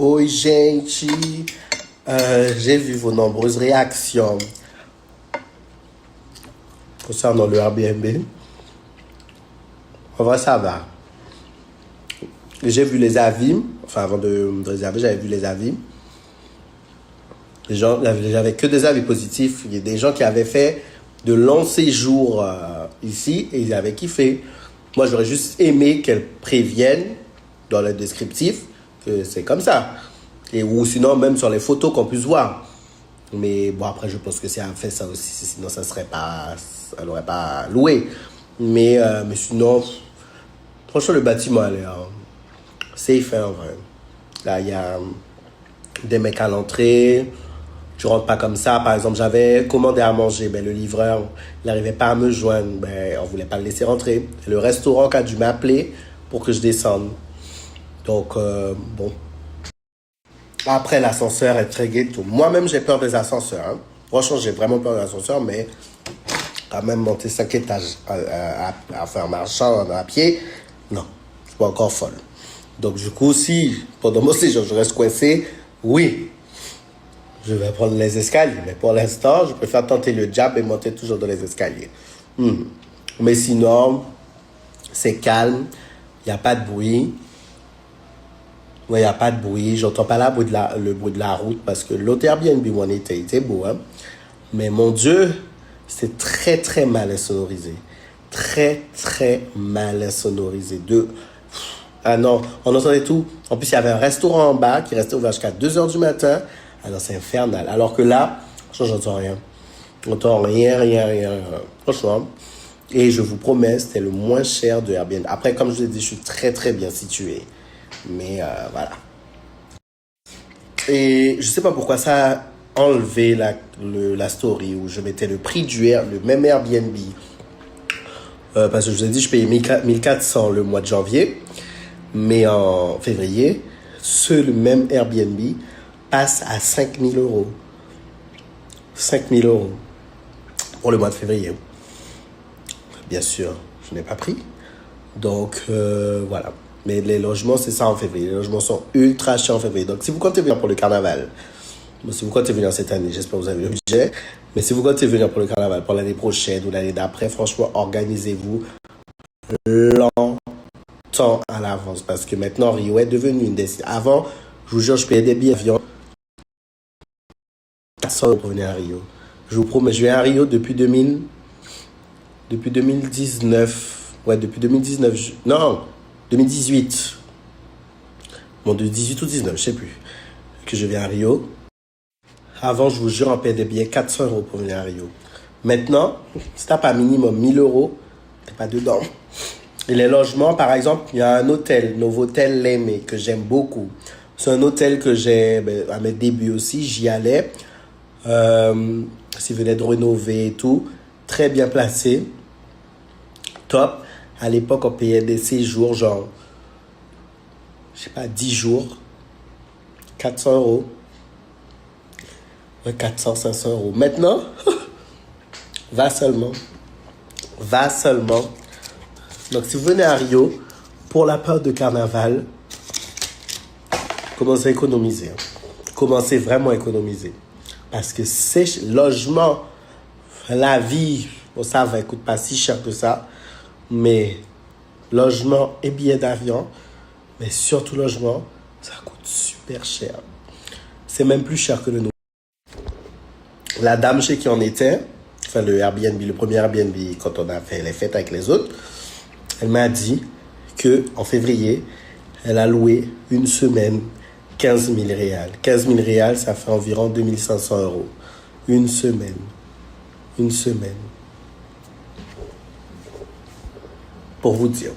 Oi, gente! J'ai vu vos nombreuses réactions concernant le Airbnb. En vrai, ça va. J'ai vu les avis. Enfin, avant de réserver, j'avais vu les avis. Les gens, j'avais que des avis positifs. Il y a des gens qui avaient fait de longs séjours ici et ils avaient kiffé. Moi, j'aurais juste aimé qu'elles préviennent dans le descriptif que c'est comme ça. Et, ou sinon, même sur les photos qu'on puisse voir. Mais bon, après, je pense que si elle a fait ça aussi, sinon ça serait pas, elle n'aurait pas loué. Mais sinon, franchement, le bâtiment a l'air safe, hein, en vrai. Là, il y a des mecs à l'entrée. Tu rentres pas comme ça. Par exemple, j'avais commandé à manger, mais le livreur, il n'arrivait pas à me joindre. Ben, on voulait pas le laisser rentrer. Et le restaurant qui a dû m'appeler pour que je descende. Donc, bon. Après, l'ascenseur est très ghetto. Moi-même, j'ai peur des ascenseurs. Hein. Franchement, j'ai vraiment peur des ascenseurs, mais quand même monter 5 étages à faire marchant à pied, non, je suis pas encore folle. Donc, du coup, si pendant mon séjour, je reste coincé, oui, je vais prendre les escaliers. Mais pour l'instant, je préfère tenter le jab et monter toujours dans les escaliers. Mais sinon, c'est calme, il n'y a pas de bruit. Il n'y a pas de bruit, j'entends pas le bruit de la route parce que l'autre Airbnb où on était beau. Hein? Mais mon Dieu, c'est très très mal insonorisé. Très très mal insonorisé. Ah non, on entendait tout. En plus, il y avait un restaurant en bas qui restait ouvert jusqu'à 2 h du matin. Alors, c'est infernal. Alors que là, j'entends rien. J'entends rien. Franchement. Et je vous promets, c'était le moins cher de Airbnb. Après, comme je vous l'ai dit, je suis très très bien situé. Mais voilà. Et je sais pas pourquoi ça a enlevé la story où je mettais le prix le même Airbnb. Parce que je vous ai dit, je payais 1400 le mois de janvier. Mais en février, le même Airbnb passe à 5000 €. 5000 € pour le mois de février. Bien sûr, je n'ai pas pris. Donc, voilà. Mais les logements, c'est ça en février. Les logements sont ultra chers en février. Donc, si vous comptez venir pour le carnaval, si vous comptez venir cette année, j'espère que vous avez le budget. Mais si vous comptez venir pour le carnaval, pour l'année prochaine ou l'année d'après, franchement, organisez-vous longtemps à l'avance. Parce que maintenant, Rio est devenu une destination. Avant, je vous jure, je payais des billets d'avion 400 € pour venir à Rio. Je vous promets, je viens à Rio depuis 2019. Ouais, depuis 2019. Non, 2018. Bon, de 18 ou 19, je sais plus. Que je viens à Rio. Avant, je vous jure, on payait des billets 400 € pour venir à Rio. Maintenant, si t'as pas minimum 1000 €, t'es pas dedans. Et les logements, par exemple, il y a un hôtel, Novotel Lemay, que j'aime beaucoup. C'est un hôtel que j'ai, à mes débuts aussi, j'y allais. S'il venait de rénover et tout. Très bien placé. Top. À l'époque, on payait des séjours, genre, je sais pas, 10 jours. 400 €. Ouais, 400, 500 €. Maintenant, va seulement. Donc, si vous venez à Rio, pour la période de carnaval, commencez à économiser. Commencez vraiment à économiser. Parce que ces logements, la vie, bon, ça ne coûte pas si cher que ça. Mais logement et billets d'avion, mais surtout logement, ça coûte super cher. C'est même plus cher que le nôtre. La dame chez qui on était, enfin le Airbnb, le premier Airbnb, quand on a fait les fêtes avec les autres, elle m'a dit que en février, elle a loué une semaine 15 000 réals. 15 000 réals, ça fait environ 2500 €. Une semaine. Pour vous dire.